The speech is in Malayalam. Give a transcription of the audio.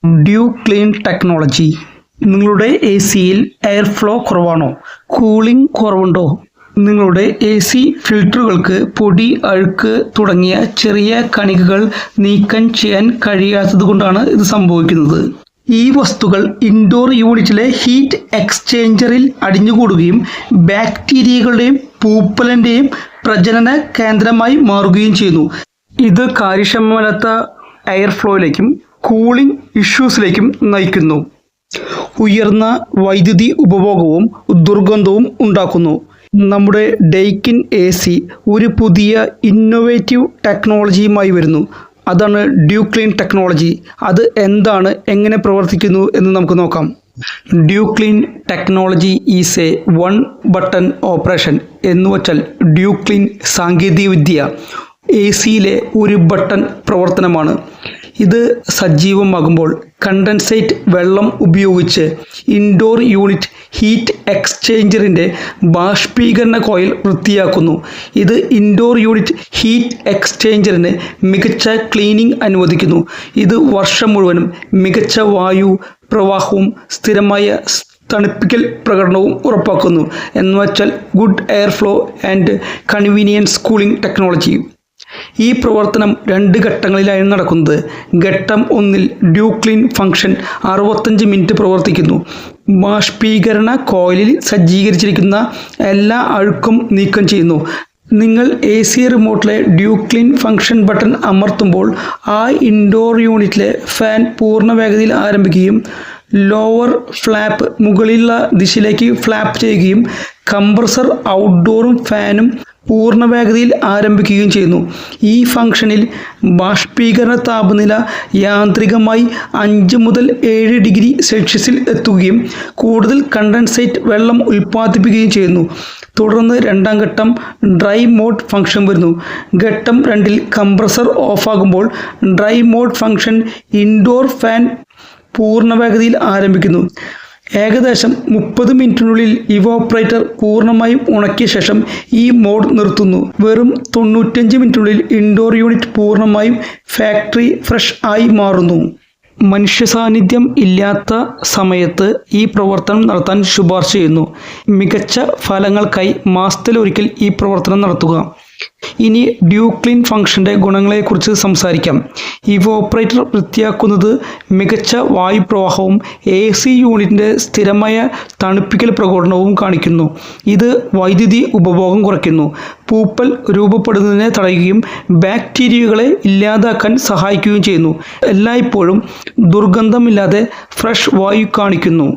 Due clean technology. നിങ്ങളുടെ എ സിയിൽ എയർ ഫ്ലോ കുറവാണോ? കൂളിംഗ് കുറവുണ്ടോ? നിങ്ങളുടെ എ സി ഫിൽട്ടറുകൾക്ക് പൊടി, അഴുക്ക് തുടങ്ങിയ ചെറിയ കണികകൾ നീക്കം ചെയ്യാൻ കഴിയാത്തതുകൊണ്ടാണ് ഇത് സംഭവിക്കുന്നത്. ഈ വസ്തുക്കൾ ഇൻഡോർ യൂണിറ്റിലെ ഹീറ്റ് എക്സ്ചേഞ്ചറിൽ അടിഞ്ഞുകൂടുകയും ബാക്ടീരിയകളുടെയും പൂപ്പലിൻ്റെയും പ്രജനന കേന്ദ്രമായി മാറുകയും ചെയ്യുന്നു. ഇത് കാര്യക്ഷമമല്ലാത്ത എയർ ഫ്ലോയിലേക്കും കൂളിംഗ് ഇഷ്യൂസിലേക്കും നയിക്കുന്നു. ഉയർന്ന വൈദ്യുതി ഉപഭോഗവും ദുർഗന്ധവും ഉണ്ടാക്കുന്നു. നമ്മുടെ ഡെയ്ക്കിൻ എ സി ഒരു പുതിയ ഇന്നോവേറ്റീവ് ടെക്നോളജിയുമായി വരുന്നു. അതാണ് ഡ്യൂ ക്ലീൻ ടെക്നോളജി. അത് എന്താണ്, എങ്ങനെ പ്രവർത്തിക്കുന്നു എന്ന് നമുക്ക് നോക്കാം. Due clean technology is A one button operation. എന്ന് വച്ചാൽ ഡ്യൂ ക്ലീൻ സാങ്കേതികവിദ്യ എ സിയിലെ ഒരു ബട്ടൺ പ്രവർത്തനമാണ്. ഇത് സജീവമാകുമ്പോൾ കണ്ടൻസേറ്റ് വെള്ളം ഉപയോഗിച്ച് ഇൻഡോർ യൂണിറ്റ് ഹീറ്റ് എക്സ്ചേഞ്ചറിൻ്റെ ബാഷ്പീകരണ കോയിൽ വൃത്തിയാക്കുന്നു. ഇത് ഇൻഡോർ യൂണിറ്റ് ഹീറ്റ് എക്സ്ചേഞ്ചറിന് മികച്ച ക്ലീനിംഗ് അനുവദിക്കുന്നു. ഇത് വർഷം മുഴുവനും മികച്ച വായു പ്രവാഹവും സ്ഥിരമായ തണുപ്പിക്കൽ പ്രകടനവും ഉറപ്പാക്കുന്നു. എന്ന് വച്ചാൽ good air flow and convenience cooling technology. ഈ പ്രവർത്തനം 2 ഘട്ടങ്ങളിലായാണ് നടക്കുന്നത്. ഘട്ടം 1 ഡ്യൂ ക്ലീൻ ഫംഗ്ഷൻ 65 മിനിറ്റ് പ്രവർത്തിക്കുന്നു. ബാഷ്പീകരണ കോയിലിൽ സജ്ജീകരിച്ചിരിക്കുന്ന എല്ലാ അഴുക്കും നീക്കം ചെയ്യുന്നു. നിങ്ങൾ എ സി റിമോട്ടിലെ ഡ്യൂ ക്ലീൻ ഫംഗ്ഷൻ ബട്ടൺ അമർത്തുമ്പോൾ ആ ഇൻഡോർ യൂണിറ്റിലെ ഫാൻ പൂർണ്ണ വേഗതയിൽ ആരംഭിക്കുകയും ലോവർ ഫ്ലാപ്പ് മുകളിലുള്ള ദിശയിലേക്ക് ഫ്ലാപ്പ് ചെയ്യുകയും കംപ്രസർ ഔട്ട്ഡോറും ഫാനും പൂർണ്ണ വേഗതയിൽ ആരംഭിക്കുകയും ചെയ്യുന്നു. ഈ ഫംഗ്ഷനിൽ ബാഷ്പീകരണ താപനില യാന്ത്രികമായി 5 മുതൽ 7 ഡിഗ്രി സെൽഷ്യസിൽ എത്തുകയും കൂടുതൽ കണ്ടൻസേറ്റ് വെള്ളം ഉൽപ്പാദിപ്പിക്കുകയും ചെയ്യുന്നു. തുടർന്ന് 2ാം ഘട്ടം ഡ്രൈ മോഡ് ഫംഗ്ഷൻ വരുന്നു. ഘട്ടം 2 കംപ്രസർ ഓഫാകുമ്പോൾ dry mode function indoor fan പൂർണ്ണ വേഗതയിൽ ആരംഭിക്കുന്നു. ഏകദേശം 30 മിനിറ്റിനുള്ളിൽ ഇവോപ്പറേറ്റർ പൂർണ്ണമായും ഉണക്കിയ ശേഷം ഈ മോഡ് നിർത്തുന്നു. വെറും 95 മിനിറ്റിനുള്ളിൽ ഇൻഡോർ യൂണിറ്റ് പൂർണ്ണമായും ഫാക്ടറി ഫ്രഷ് ആയി മാറുന്നു. മനുഷ്യ സാന്നിധ്യം ഇല്ലാത്ത സമയത്ത് ഈ പ്രവർത്തനം നടത്താൻ ശുപാർശ ചെയ്യുന്നു. മികച്ച ഫലങ്ങൾക്കായി മാസത്തിലൊരിക്കൽ ഈ പ്രവർത്തനം നടത്തുക. ഇനി ഡ്യൂ ക്ലീൻ ഫംഗ്ഷൻ്റെ ഗുണങ്ങളെക്കുറിച്ച് സംസാരിക്കാം. ഇവോപ്പറേറ്റർ വൃത്തിയാക്കുന്നത് മികച്ച വായുപ്രവാഹവും എ സി യൂണിറ്റിൻ്റെ സ്ഥിരമായ തണുപ്പിക്കൽ പ്രകടനവും കാണിക്കുന്നു. ഇത് വൈദ്യുതി ഉപഭോഗം കുറയ്ക്കുന്നു. പൂപ്പൽ രൂപപ്പെടുന്നതിനെ തടയുകയും ബാക്ടീരിയകളെ ഇല്ലാതാക്കാൻ സഹായിക്കുകയും ചെയ്യുന്നു. എല്ലായ്പ്പോഴും ദുർഗന്ധമില്ലാതെ ഫ്രഷ് വായു കാണിക്കുന്നു.